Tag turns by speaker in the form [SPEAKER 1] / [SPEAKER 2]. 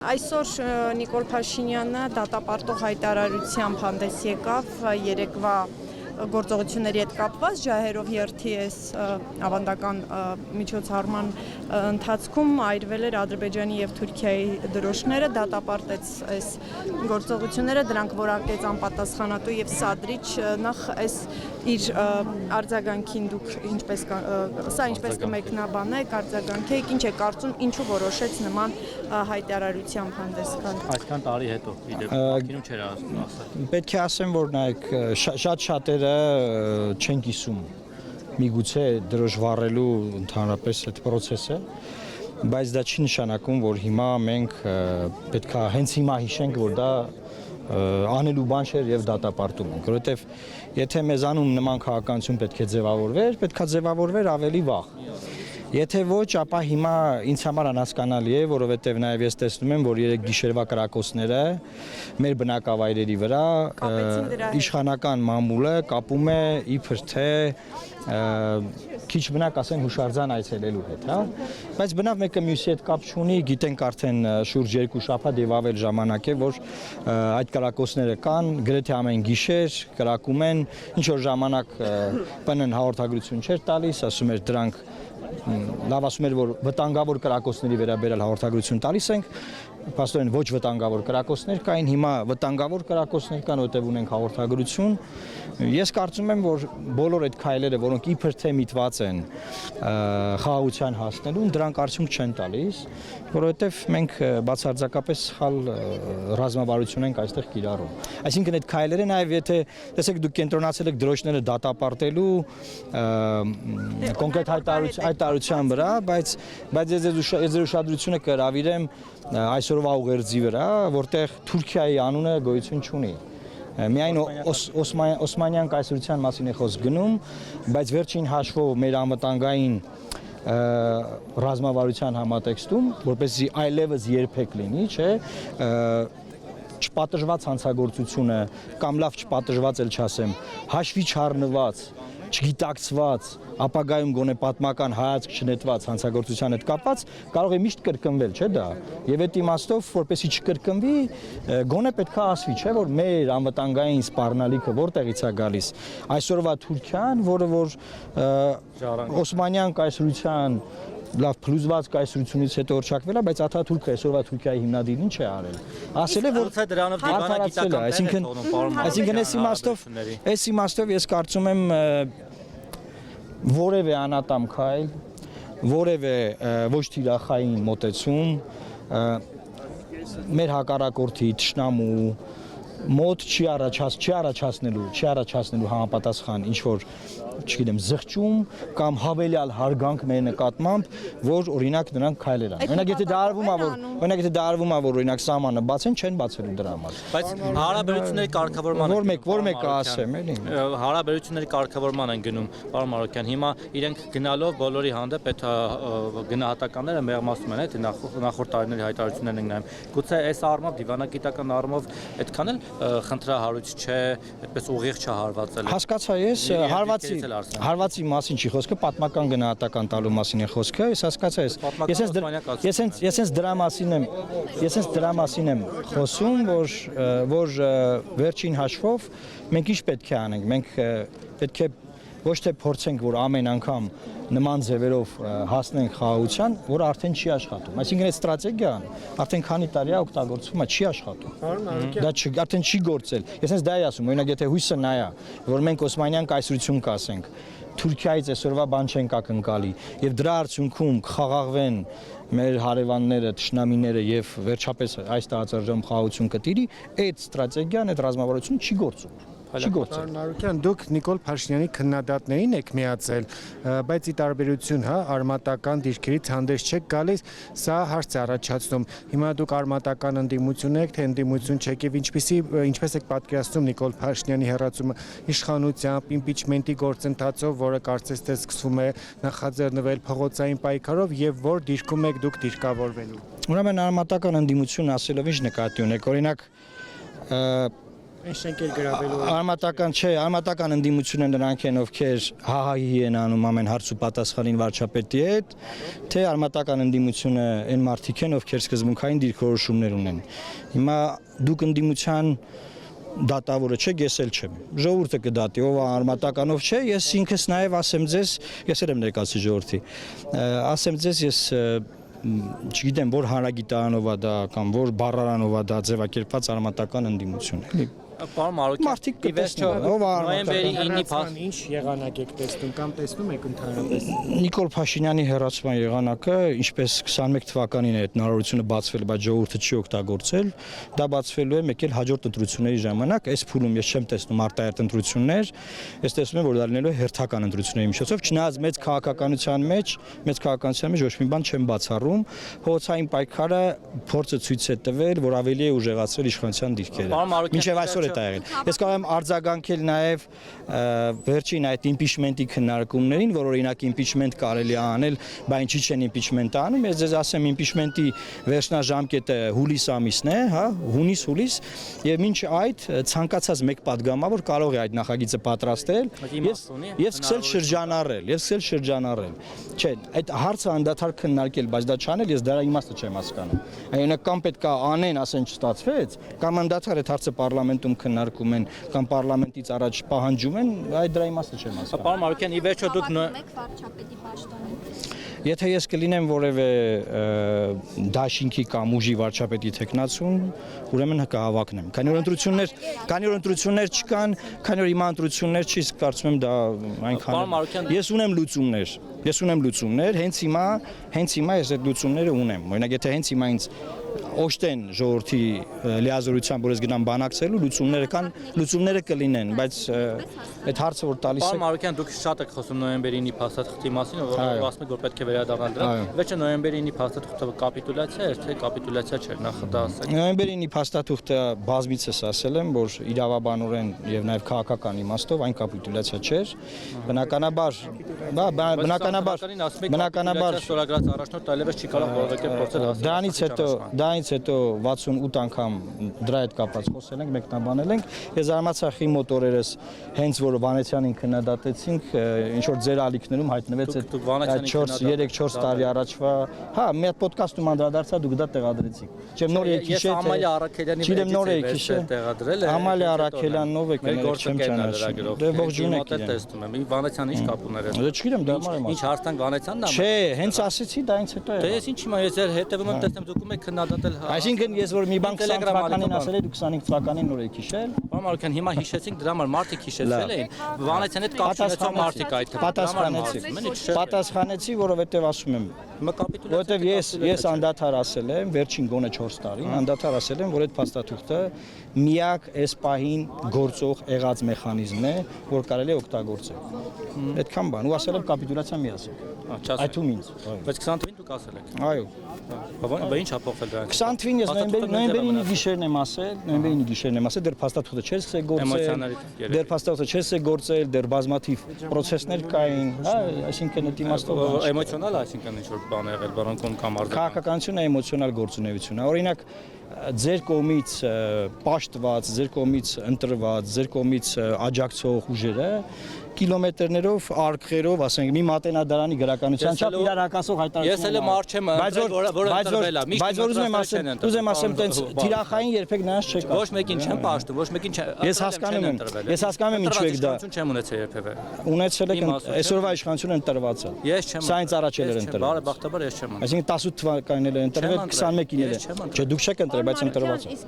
[SPEAKER 1] Այսօր Նիկոլ Փաշինյանը դատապարտող հայտարարությամբ հանդես եկավ երեկվա գործողությունների հետ կապված ջահերով երթի այս ավանդական միջոցառման ընթացքում այրվել էր Ադրբեջանի եւ Թուրքիայի դրոշները, դատապարտեց այս գործողությունները, դրանք որակեց անպատասխանատու եւ սադրիչ, նախ այս իր արձագանքին դուք ինչպես կմեկնաբանեք, արձագանքեք, ինչ է կարծում, ինչու որոշեց նման հայտարարությամբ հանդես գալ։
[SPEAKER 2] Այսքան տարի հետո իդեպ չէր ասել։
[SPEAKER 3] Պետք է ասեմ, որ նայեք, շատ-շատերը չեն կիսում միգուցե դրոշ վառելու ընդհանրապես այդ process-ը, բայց դա չի նշանակում, որ հիմա մենք պետք է հենց հիմա հիշենք, որ դա անելու բան չէր եւ դատապարտում ենք, որովհետեւ եթե մեզանում նման քաղաքականություն պետք է ձևավորվեր, պետք է ձևավորվեր ավելի վաղ։ Եթե ոչ, ապա հիմա ինձ համար անհասկանալի է, որովհետև նաև ես տեսնում եմ, որ երեք գիշերվա կրակոցները մեր բնակավայրերի վրա իշխանական մամուլը կապում է իբր թե քիչ բնակ ասեն հուշարձան այցելելու հետ, հա, բայց բնավ մեկը մյուսի հետ կապ չունի, գիտենք արդեն շուրջ 2 շաբաթ եւ ավել ժամանակ է, որ այդ կրակոցները կան, գրեթե ամեն գիշեր կրակում են, ինչ որ ժամանակ ՊՆ-ն հաղորդագրություն չէր տալիս, ասում էր դրանք լավ ասում էր, որ վտանգավոր կրակոցների վերաբերյալ հաղորդագրություն տալիս ենք, փաստորեն ոչ վտանգավոր կրակոցներ կային, հիմա վտանգավոր կրակոցներ կան, որտեղ ունենք հաղորդագրություն։ Ես կարծում եմ, որ բոլոր այդ քայլերը, որոնք իբր թե միտված են խաղաղության հասնելուն, դրանք արդյունք չեն տալիս, որովհետև մենք բացարձակապես սխալ ռազմավարություն ենք այստեղ կիրառում։ Այսինքն այդ քայլերը նաև եթե տեսեք դուք կենտրոնացել եք դրոշները դատապարտելու կոնկրետ հայտարարության վրա, բայց ես ուշադրությունը կհրավիրեմ այսօրվա ուղերձի վրա, որտեղ Թուրքիայի անունը գոյություն չունի։ Միայն Օսմանյան կայսրության մասին է խոսք գնում, բայց վերջին հաշվով մեր անվտանգային ռազմավարության համատեքստում, որպեսզի այլևս երբեք լինի, չէ, չպատժված հանցագործությունը կամ լավ չպատժված էլ չասեմ, հաշվի չառնված, չգիտակցված, ապագայում գոնե պատմական հայացք չնետված հանցագործության հետ կապված կարող է միշտ կրկնվել, չէ՞ դա։ Եվ այդ իմաստով, որպեսզի չկրկնվի, գոնե պետք է ասվի, չէ՞ որ մեր անվտանգային սպառնալիքը որտեղից է գալիս։ Այսօրվա Թուրքիան, որը որ Օսմանյան կայսրության լավ փլուզված կայսրությունից հետո օրչակվել է, բայց Աթաթուրքը այսօրվա Թուրքիայի հիմնադիրն ինչ է արել։ Ասել է, որ
[SPEAKER 2] դրանով դիվանագիտական
[SPEAKER 3] այսինքն այս իմաստով ես կարծում եմ որևէ անատամ քայլ, որևէ ոչ թիրախային մոտեցում մեր հակառակորդի թշնամու մոտ չի առաջացնելու համապատասխան ինչ որ չգիտեմ զղջում կամ հավելյալ հարգանք մեր նկատմամբ, որ օրինակ նրանք քայլեր անեն։ Օրինակ եթե դա արվում է, որ օրինակ սահմանը բացեն, չեն բացելու դրա համար։
[SPEAKER 2] Բայց հարաբերությունների կարգավորման
[SPEAKER 3] որ մեկը ասեմ, էլի։
[SPEAKER 2] Հարաբերությունների կարգավորման են գնում, պարոն Մարոկյան, հիմա իրենք գնալով բոլորի հանդեպ այդ գնահատականները մեղմացնում են, թե նախորդ տարիների հայտարարություններն են նայում։ Գուցե այս առումով դիվանագիտական առումով այդքան էլ խնդրահարույց չէ, այդպես ուղիղ չհարվածել։
[SPEAKER 3] Հասկացա ես, հարվածի մասին չի խոսքը, պատմական գնահատական տալու մասին է խոսքը, ես հասկացա ես դրա մասին եմ խոսում, որ վերջին հաշվով մենք ինչ պետք է անենք, մենք պետք է ոչ թե փորձենք, որ ամեն անգամ նման ձևերով հասնենք խաղաղության, որ արդեն չի աշխատում։ Այսինքն այդ ստրատեգիան արդեն քանի տարի է օգտագործվում, չի աշխատում։ Դա արդեն չի գործել։ Ես հենց դա եմ ասում, օրինակ եթե հույսը նա է, որ մենք Օսմանյան կայսրություն կասենք, Թուրքիայից այսօրվա բան չենք ակնկալի, եւ դրա արդյունքում կխաղաղվեն մեր հարևանները, թշնամիները եւ վերջապես այս տարածաշրջանում խաղաղություն կտիրի, այդ ստրատեգիան, այդ ռազմավարությունը չի գործում։
[SPEAKER 4] Նարոկյան, դուք Նիկոլ Փաշինյանի քննադատներին եք միացել, բայց ի տարբերություն, հա, արմատական դիրքերից հանդես չեք գալիս, սա հարց է առաջացնում։ Հիմա դուք արմատական ընդդիմություն եք, թե ընդդիմություն չեք եւ ինչպես եք պատկերացնում Նիկոլ Փաշինյանի հեռացումը իշխանությամբ, իմպիչմենտի գործընթացով, որը կարծես թե սկսվում է նախաձեռնվել փողոցային պայքարով եւ որ դիրքում եք դուք դիրքավորվելու։
[SPEAKER 3] Ուրեմն արմատական ընդդիմություն ասելով ինչ նկատի ունեք, օրինակ
[SPEAKER 4] Այն շենքեր գրավելու
[SPEAKER 3] Արմատական չէ, արմատական ընդդիմությունը նրանք են, ովքեր հահահի են անում ամեն հարց ու պատասխանին վարչապետի հետ, թե արմատական ընդդիմությունը այն մարդիկ են, ովքեր սկզբունքային դիրքորոշումներ ունեն։ Հիմա դուք ընդդիմության դատավորը չեք, ես էլ չեմ։ Ժողովուրդը կդատի, ով արմատականով չէ, ես ինքս նաև ասեմ ձեզ, ես էլ եմ ներկայացի ժողովրդի։ Ասեմ ձեզ, ես չգիտեմ, որ հանրագիտարանով է դա կամ որ բառարանով է դա ձևակերպված արմատական ընդդիմություն, էլի։
[SPEAKER 2] Պարոն Մարոկյան,
[SPEAKER 3] Մարդիկ կտեսնեն, ով
[SPEAKER 2] նոյեմբերի 9-ի
[SPEAKER 4] ինչ եղանակ եք տեսնում կամ տեսնում եք ընդհանրապես։
[SPEAKER 3] Նիկոլ Փաշինյանի հերացման եղանակը, ինչպես 21 թվականին է այդ հնարավորությունը բացվել, բայց ժողովուրդը չի օգտագործել, դա բացվելու է մեկ էլ հաջորդ ընտրությունների ժամանակ, այս փուլում ես չեմ տեսնում արտահերթ ընտրություններ, ես տեսնում եմ, որ դա լինելու է հերթական ընտրությունների միջոցով, չնայած մեծ քաղաքականության մեջ ոչ մի բան չեմ բացառում, փողոցային պայքարը փորձը ցույց է տվել, որ ավելի է ուժեղացրել իշխանության դիրքերը։ Մինչև այսօր է դա եղել։ Ես կարող եմ արձագանքել նաև վերջին այդ իմպիչմենտի քննարկումներին, որ օրինակ իմպիչմենտ կարելի է անել, բայց ինչի չեն իմպիչմենտ անում, ես ձեզ ասեմ իմպիչմենտի վերջնաժամկետը հուլիս ամիսն է, հա, հունիս, եւ մինչ այդ ցանկացած մեկ падգամավոր կարող է այդ նախագիծը պատրաստել, ես սկսել շրջանառել։ Չէ, այդ հարցը անդադար քննարկել, բայց դա չանել, ես դրա իմաստը չեմ հասկանում։ Այնինքն կամ պետք է անեն, ասեն չստացվեց, կամ անդադար այդ հարցը պարլամենտում քննարկում են, կամ պարլամենտից առաջ պահանջում են, այդ դրա իմաստը չեմ հասկանում։
[SPEAKER 2] Պարոն Մարոկյան, ի վերջո դուք
[SPEAKER 5] վարչապետի պաշտոնին։
[SPEAKER 3] Եթե ես կլինեմ որևէ դաշինքի կամ ուժի վարչապետի տեխնացուն, ուրեմն կհավակնեմ։ Քանի որ ընտրություններ չկան, քանի որ հիմա ընտրություններ չի, կարծում եմ դա այնքան։ Ես ունեմ լուծումներ, հենց հիմա ես այդ լուծումները ունեմ։ Օրինակ, եթե հենց հիմա ինձ օժտեն ժողովրդի լիազորությամբ, որ ես գնամ բանակցելու, լուծումները կլինեն, բայց այդ հարցը որ տալիս
[SPEAKER 2] Պարոն Մարոկյան, դուք շատ եք խոսում նոյեմբերի 9-ի փաստաթղթի մասին, որ ասում եք, որ պետք է վերադառնալ դրան։ Վերջը նոյեմբերի 9-ի փաստաթղթը կապիտուլյացիա էր, թե կապիտուլյացիա չէր, նախ դա ասեք։
[SPEAKER 3] Նոյեմբերի 9-ի փաստաթղթը բազմիցս ասել եմ, որ իրավաբանորեն եւ նաեւ քաղաքական իմաստով այն կապիտուլյացիա չէր։ Բնականաբար
[SPEAKER 2] ստորագրած առաջնորդ այլևս չի կարող որևէ փորձել հասնել։
[SPEAKER 3] Դրանից հետո 68 անգամ դրա հետ կապված խոսել ենք, մեկնաբանել ենք։ Ես Արմացախի մոտ օրերս հենց որ Վանեցյանին քննադատեցինք, ինչ որ ձեր ալիքներում հայտնվեց այդ 3-4 տարի առաջվա, հա, մի հատ ոդկասթում անդրադարձա, դուք դա տեղադրեցիք։ Չեմ նոր եք հիշել,
[SPEAKER 2] Ամալիա Արաքելյանի տեղադրել է։
[SPEAKER 3] Ամալիա Արաքելյանով եք մերկ չեմ ճանաչում։ Դե ողջունեք իրեն։
[SPEAKER 2] Տեսնում եմ, Վանեցյանը ինչ կապ ուներ։
[SPEAKER 3] Դե չգիտեմ, դա մարդ եմ։
[SPEAKER 2] Ինչ հարցանք Վանեցյանն է։
[SPEAKER 3] Չէ, հենց ասեցի, դա ինձ հետո է։
[SPEAKER 2] Դե ես ինչ հիմա ես ձեր հետևում եմ, տեսնում դուք եք քննադատել։
[SPEAKER 3] Այսինքն ես որ մի բան 20 թվականին ասել եմ, դու 25 թվականին նոր եք հիշել։
[SPEAKER 2] Պարոն Մարոկյան, հիմա հիշեցինք դրա համար մարդիկ հիշեցել էին։ Վանեցյանի հետ կապ ունեցող մարդիկ այդ
[SPEAKER 3] Պատասխանեցի, որովհետև ասում եմ, որովհետև ես անդադար ասել եմ, վերջին գոնե 4 տարին անդադար ասել եմ, որ այդ փաստաթուղթը միակ այս պահին գործող եղած մեխանիզմն է, որ կարելի է օգտագործել։ Այդքան բան, ու ասել եմ կապիտուլյացիա մի ասեք։ Այդում ինձ։
[SPEAKER 2] Բայց 20-ին դուք ասել եք։
[SPEAKER 3] Այո։
[SPEAKER 2] Բա ինչ ա փոխվել դրանից։
[SPEAKER 3] 20-ին ես նոյեմբերի 9-ի գիշերն եմ ասել, դեռ փաստաթուղթը չէր սկսել գործել, դեռ փաստաթուղթը չէր սկսել գործել, դեռ բազմաթիվ պրոցեսներ կային, հա, այսինքն այդ իմաստով
[SPEAKER 2] էմոցիոնալ է, այսինքն ինչ որ բան եղել, բառանկում կամ արձագանք։
[SPEAKER 3] Քաղաքականությունը էմոցիոնալ գործունեություն է։ Օրինակ ձեր կողմից պաշտված, ձեր կողմից ընտրված, ձեր կողմից աջակցող ուժերը կիլոմետրերով, արկղերով, ասենք, մի մատենադարանի գրականության չափ իրար հակասող հայտարարություն։
[SPEAKER 2] Ես էլ եմ արժ չեմ որը ընտրվել է։
[SPEAKER 3] Բայց որ ուզում ասեմ, տենց թիրախային երբեք նրանց չեք։
[SPEAKER 2] Ոչ մեկին չեմ պաշտում, ոչ մեկին չեմ։
[SPEAKER 3] Ես հասկանում եմ ինչու եք դա։
[SPEAKER 2] Չեմ ունեցել երբևէ։
[SPEAKER 3] Ունեցել եք այսօրվա իշխանությունը ընտրված է։
[SPEAKER 2] Ես չեմ։
[SPEAKER 3] Սա ինձ առաջել էր ընտրվել։
[SPEAKER 2] Բարեբախտաբար ես չեմ։
[SPEAKER 3] Այսինքն 18 թվականին էլ ընտրվել, 21-ին էլ։ Չէ, դուք չեք ընտրել, բայց ընտրված է։
[SPEAKER 5] Իսկ